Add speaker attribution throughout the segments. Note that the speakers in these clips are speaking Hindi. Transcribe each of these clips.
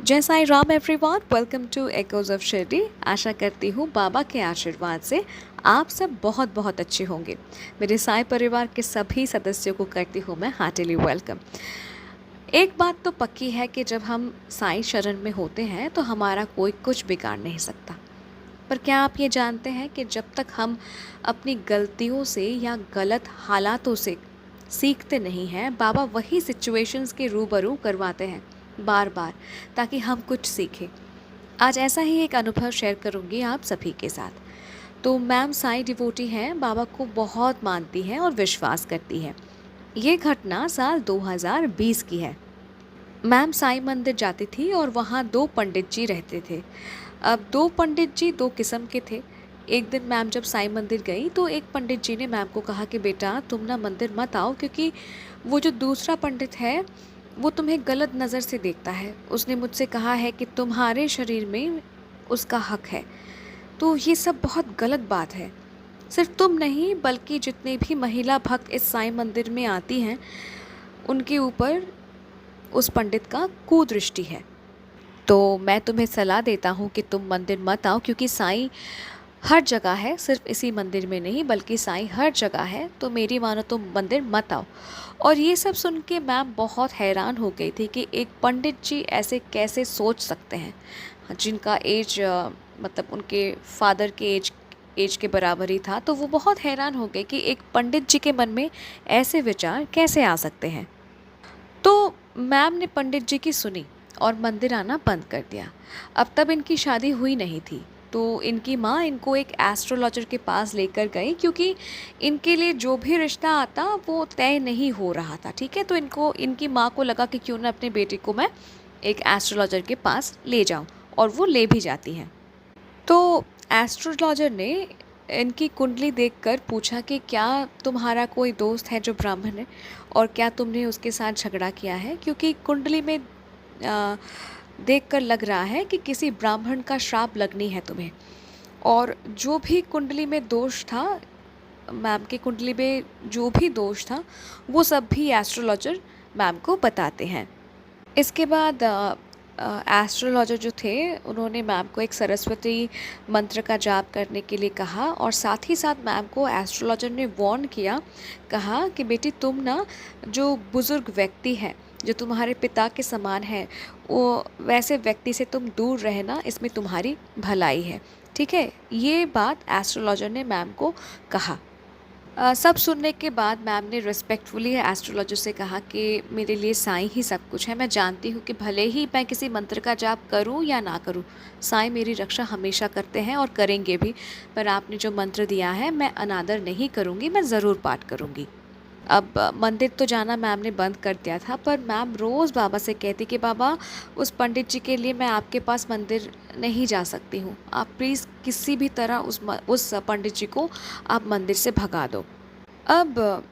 Speaker 1: जय Sai Ram everyone, welcome to echoes of Shirdi. आशा करती हूँ बाबा के आशीर्वाद से आप सब बहुत बहुत अच्छे होंगे। मेरे साईं परिवार के सभी सदस्यों को करती हूँ मैं हार्टिली वेलकम। एक बात तो पक्की है कि जब हम साईं शरण में होते हैं तो हमारा कोई कुछ बिगाड़ नहीं सकता। पर क्या आप ये जानते हैं कि जब तक हम अपनी गलतियों से या गलत हालातों से सीखते नहीं हैं, बाबा वही सिचुएशंस के रूबरू करवाते हैं बार बार, ताकि हम कुछ सीखें। आज ऐसा ही एक अनुभव शेयर करूंगी आप सभी के साथ। तो मैम साईं डिवोटी हैं, बाबा को बहुत मानती हैं और विश्वास करती हैं। ये घटना साल 2020 की है। मैम साईं मंदिर जाती थी और वहाँ दो पंडित जी रहते थे। अब दो पंडित जी दो किस्म के थे। एक दिन मैम जब साईं मंदिर गई तो एक पंडित जी ने मैम को कहा कि बेटा तुम ना मंदिर मत आओ, क्योंकि वो जो दूसरा पंडित है वो तुम्हें गलत नज़र से देखता है। उसने मुझसे कहा है कि तुम्हारे शरीर में उसका हक है। तो ये सब बहुत गलत बात है। सिर्फ तुम नहीं बल्कि जितने भी महिला भक्त इस साईं मंदिर में आती हैं उनके ऊपर उस पंडित का कुदृष्टि है। तो मैं तुम्हें सलाह देता हूँ कि तुम मंदिर मत आओ, क्योंकि साईं हर जगह है, सिर्फ इसी मंदिर में नहीं बल्कि साईं हर जगह है। तो मेरी मानो तुम मंदिर मत आओ। और ये सब सुन के मैम बहुत हैरान हो गई थी कि एक पंडित जी ऐसे कैसे सोच सकते हैं, जिनका एज मतलब उनके फादर के एज के बराबर ही था। तो वो बहुत हैरान हो गए कि एक पंडित जी के मन में ऐसे विचार कैसे आ सकते हैं। तो मैम ने पंडित जी की सुनी और मंदिर आना बंद कर दिया। अब तब इनकी शादी हुई नहीं थी, तो इनकी माँ इनको एक एस्ट्रोलॉजर के पास लेकर गई, क्योंकि इनके लिए जो भी रिश्ता आता वो तय नहीं हो रहा था। ठीक है, तो इनकी माँ को लगा कि क्यों ना अपने बेटे को मैं एक एस्ट्रोलॉजर के पास ले जाऊँ, और वो ले भी जाती हैं। तो एस्ट्रोलॉजर ने इनकी कुंडली देखकर पूछा कि क्या तुम्हारा कोई दोस्त है जो ब्राह्मण है, और क्या तुमने उसके साथ झगड़ा किया है, क्योंकि कुंडली में देखकर लग रहा है कि किसी ब्राह्मण का श्राप लगनी है तुम्हें। और जो भी कुंडली में दोष था, मैम की कुंडली में जो भी दोष था वो सब भी एस्ट्रोलॉजर मैम को बताते हैं। इसके बाद एस्ट्रोलॉजर जो थे उन्होंने मैम को एक सरस्वती मंत्र का जाप करने के लिए कहा, और साथ ही साथ मैम को एस्ट्रोलॉजर ने वार्न किया, कहा कि बेटी तुम ना जो बुज़ुर्ग व्यक्ति है जो तुम्हारे पिता के समान है, वो वैसे व्यक्ति से तुम दूर रहना, इसमें तुम्हारी भलाई है। ठीक है, ये बात एस्ट्रोलॉजर ने मैम को कहा। सब सुनने के बाद मैम ने रिस्पेक्टफुली एस्ट्रोलॉजर से कहा कि मेरे लिए साईं ही सब कुछ है। मैं जानती हूँ कि भले ही मैं किसी मंत्र का जाप करूँ या ना करूँ, साईं मेरी रक्षा हमेशा करते हैं और करेंगे भी। पर आपने जो मंत्र दिया है मैं अनादर नहीं करूँगी, मैं ज़रूर पाठ करूँगी। अब मंदिर तो जाना मैम ने बंद कर दिया था, पर मैम रोज़ बाबा से कहती कि बाबा उस पंडित जी के लिए मैं आपके पास मंदिर नहीं जा सकती हूँ, आप प्लीज़ किसी भी तरह उस पंडित जी को आप मंदिर से भगा दो। अब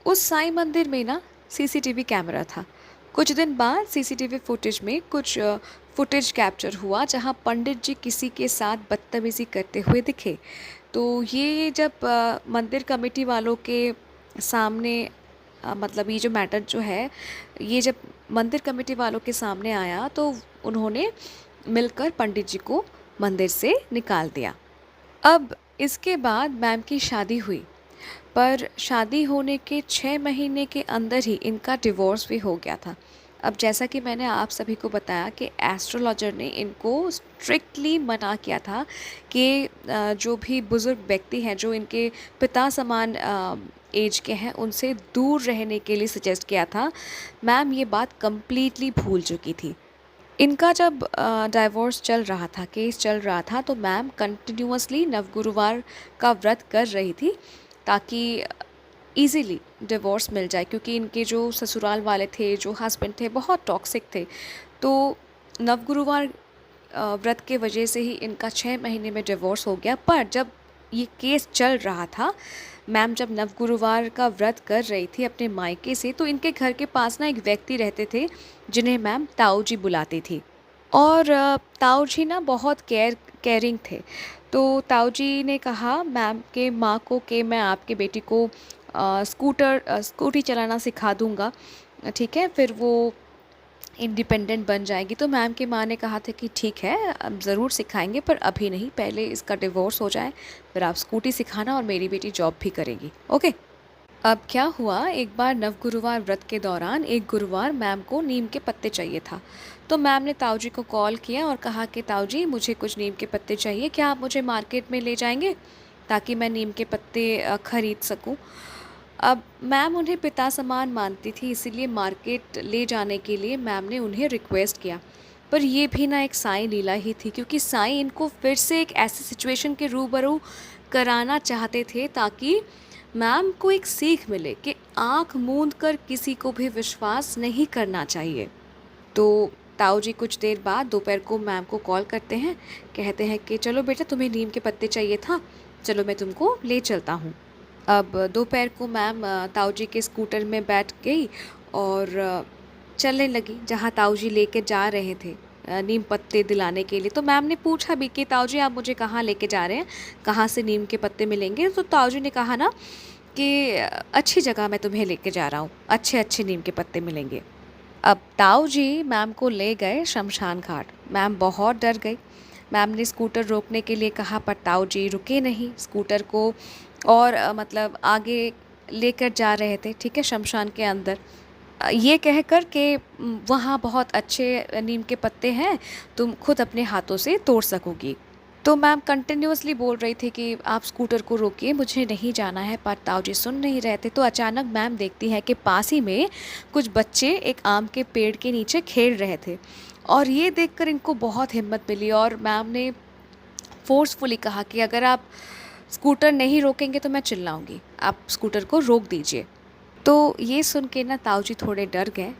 Speaker 1: उस साईं मंदिर में ना सीसीटीवी कैमरा था। कुछ दिन बाद सीसीटीवी फुटेज में कुछ फुटेज कैप्चर हुआ जहाँ पंडित जी किसी के साथ बदतमीज़ी करते हुए दिखे। तो ये जब मंदिर कमेटी वालों के सामने मतलब ये जो मैटर जो है, ये जब मंदिर कमेटी वालों के सामने आया तो उन्होंने मिलकर पंडित जी को मंदिर से निकाल दिया। अब इसके बाद मैम की शादी हुई, पर शादी होने के 6 महीने के अंदर ही इनका डिवोर्स भी हो गया था। अब जैसा कि मैंने आप सभी को बताया कि एस्ट्रोलॉजर ने इनको स्ट्रिक्टली मना किया था कि जो भी बुज़ुर्ग व्यक्ति हैं जो इनके पिता समान एज के हैं उनसे दूर रहने के लिए सजेस्ट किया था। मैम ये बात कंप्लीटली भूल चुकी थी। इनका जब डाइवोर्स चल रहा था, केस चल रहा था, तो मैम कंटिन्यूअसली नवगुरुवार का व्रत कर रही थी ताकि इजीली डिवोर्स मिल जाए, क्योंकि इनके जो ससुराल वाले थे, जो हस्बैंड थे, बहुत टॉक्सिक थे। तो नवगुरुवार व्रत के वजह से ही इनका 6 महीने में डिवोर्स हो गया। पर जब ये केस चल रहा था, मैम जब नवगुरुवार का व्रत कर रही थी अपने मायके से, तो इनके घर के पास ना एक व्यक्ति रहते थे जिन्हें मैम ताऊ जी बुलाती थी। और ताऊ जी ना बहुत केयरिंग थे। तो ताऊ जी ने कहा मैम के माँ को कि मैं आपके बेटी को स्कूटी चलाना सिखा दूँगा। ठीक है, फिर वो इंडिपेंडेंट बन जाएगी। तो मैम की माँ ने कहा था कि ठीक है, अब ज़रूर सिखाएंगे पर अभी नहीं, पहले इसका डिवोर्स हो जाए, फिर आप स्कूटी सिखाना और मेरी बेटी जॉब भी करेगी। ओके। अब क्या हुआ, एक बार नवगुरुवार व्रत के दौरान एक गुरुवार मैम को नीम के पत्ते चाहिए था। तो मैम ने ताऊ जी को कॉल किया और कहा कि ताऊ जी मुझे कुछ नीम के पत्ते चाहिए, क्या आप मुझे मार्केट में ले जाएंगे ताकि मैं नीम के पत्ते खरीद सकूं। अब मैम उन्हें पिता समान मानती थी, इसीलिए मार्केट ले जाने के लिए मैम ने उन्हें रिक्वेस्ट किया। पर ये भी ना एक साईं लीला ही थी, क्योंकि साईं इनको फिर से एक ऐसी सिचुएशन के रूबरू कराना चाहते थे ताकि मैम को एक सीख मिले कि आंख मूंद कर किसी को भी विश्वास नहीं करना चाहिए। तो ताऊ जी कुछ देर बाद दोपहर को मैम को कॉल करते हैं, कहते हैं कि चलो बेटा तुम्हें नीम के पत्ते चाहिए था, चलो मैं तुमको ले चलता हूँ। अब दोपहर को मैम ताऊ जी के स्कूटर में बैठ गई और चलने लगी जहाँ ताऊ जी लेके जा रहे थे नीम पत्ते दिलाने के लिए। तो मैम ने पूछा भी कि ताऊ जी आप मुझे कहाँ लेके जा रहे हैं, कहाँ से नीम के पत्ते मिलेंगे। तो ताऊ जी ने कहा ना कि अच्छी जगह मैं तुम्हें लेके जा रहा हूँ, अच्छे अच्छे नीम के पत्ते मिलेंगे। अब ताऊ जी मैम को ले गए शमशान घाट। मैम बहुत डर गई। मैम ने स्कूटर रोकने के लिए कहा पर ताऊ जी रुके नहीं स्कूटर को, और मतलब आगे लेकर जा रहे थे, ठीक है, शमशान के अंदर। ये कहकर कि वहाँ बहुत अच्छे नीम के पत्ते हैं, तुम खुद अपने हाथों से तोड़ सकोगी। तो मैम कंटिन्यूअसली बोल रही थी कि आप स्कूटर को रोकिए, मुझे नहीं जाना है, पर ताऊ जी सुन नहीं रहे थे। तो अचानक मैम देखती है कि पास ही में कुछ बच्चे एक आम के पेड़ के नीचे खेल रहे थे, और ये देखकर इनको बहुत हिम्मत मिली और मैम ने फोर्सफुली कहा कि अगर आप स्कूटर नहीं रोकेंगे तो मैं चिल्लाऊंगी, आप स्कूटर को रोक दीजिए। तो ये सुन के ना ताऊ जी थोड़े डर गए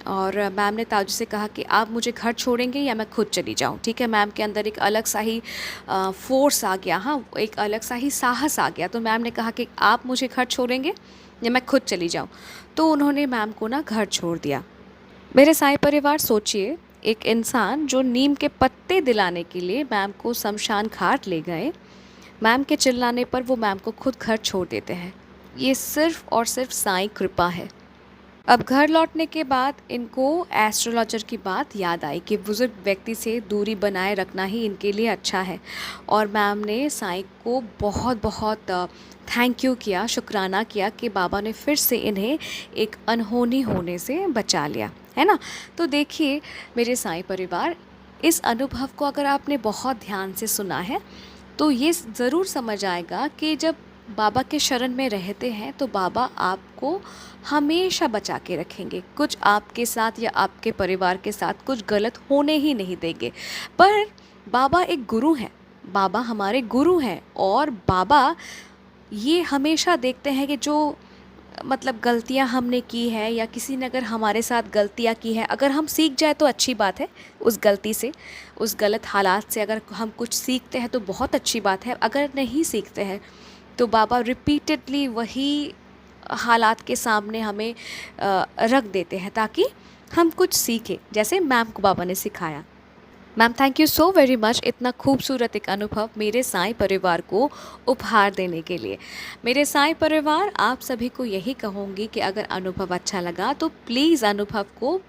Speaker 1: और मैम ने ताऊ जी से कहा कि आप मुझे घर छोड़ेंगे या मैं खुद चली जाऊं। ठीक है, मैम के अंदर एक अलग सा ही फोर्स आ गया, हाँ, एक अलग सा ही साहस आ गया। तो मैम ने कहा कि आप मुझे घर छोड़ेंगे या मैं खुद चली जाऊं। तो उन्होंने मैम को ना घर छोड़ दिया। मेरे साईं परिवार, सोचिए, एक इंसान जो नीम के पत्ते दिलाने के लिए मैम को शमशान घाट ले गए, मैम के चिल्लाने पर वो मैम को खुद घर छोड़ देते हैं। ये सिर्फ और सिर्फ साईं कृपा है। अब घर लौटने के बाद इनको एस्ट्रोलॉजर की बात याद आई कि बुजुर्ग व्यक्ति से दूरी बनाए रखना ही इनके लिए अच्छा है, और मैम ने साईं को बहुत बहुत थैंक यू किया, शुक्राना किया कि बाबा ने फिर से इन्हें एक अनहोनी होने से बचा लिया, है ना। तो देखिए मेरे साईं परिवार, इस अनुभव को अगर आपने बहुत ध्यान से सुना है तो ये ज़रूर समझ आएगा कि जब बाबा के शरण में रहते हैं तो बाबा आपको हमेशा बचा के रखेंगे, कुछ आपके साथ या आपके परिवार के साथ कुछ गलत होने ही नहीं देंगे। पर बाबा एक गुरु हैं, बाबा हमारे गुरु हैं, और बाबा ये हमेशा देखते हैं कि जो मतलब गलतियां हमने की है या किसी ने अगर हमारे साथ गलतियां की है, अगर हम सीख जाए तो अच्छी बात है। उस गलती से, उस गलत हालात से अगर हम कुछ सीखते हैं तो बहुत अच्छी बात है। अगर नहीं सीखते हैं तो बाबा रिपीटेडली वही हालात के सामने हमें रख देते हैं ताकि हम कुछ सीखें, जैसे मैम को बाबा ने सिखाया। Ma'am thank you so very much इतना खूबसूरत एक अनुभव मेरे साईं परिवार को उपहार देने के लिए। मेरे साईं परिवार, आप सभी को यही कहूँगी कि अगर अनुभव अच्छा लगा तो प्लीज़ अनुभव को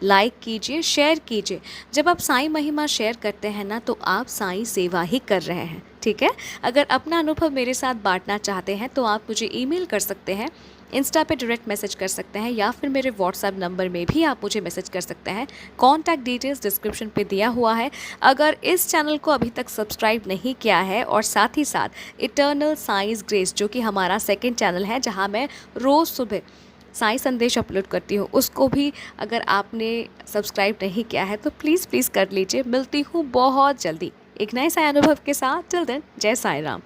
Speaker 1: लाइक कीजिए, शेयर कीजिए। जब आप साईं महिमा शेयर करते हैं ना तो आप साईं सेवा ही कर रहे हैं, ठीक है। अगर अपना अनुभव मेरे साथ बांटना चाहते हैं तो आप मुझे ईमेल कर सकते हैं, इंस्टा पे डायरेक्ट मैसेज कर सकते हैं, या फिर मेरे व्हाट्सएप नंबर में भी आप मुझे मैसेज कर सकते हैं। कॉन्टैक्ट डिटेल्स डिस्क्रिप्शन पे दिया हुआ है। अगर इस चैनल को अभी तक सब्सक्राइब नहीं किया है, और साथ ही साथ इटर्नल साइंस ग्रेस जो कि हमारा सेकंड चैनल है जहां मैं रोज़ सुबह साई संदेश अपलोड करती हूँ, उसको भी अगर आपने सब्सक्राइब नहीं किया है तो प्लीज़ प्लीज़ कर लीजिए। मिलती हूँ बहुत जल्दी एक नए साई अनुभव के साथ। टिल देन, जय साई राम।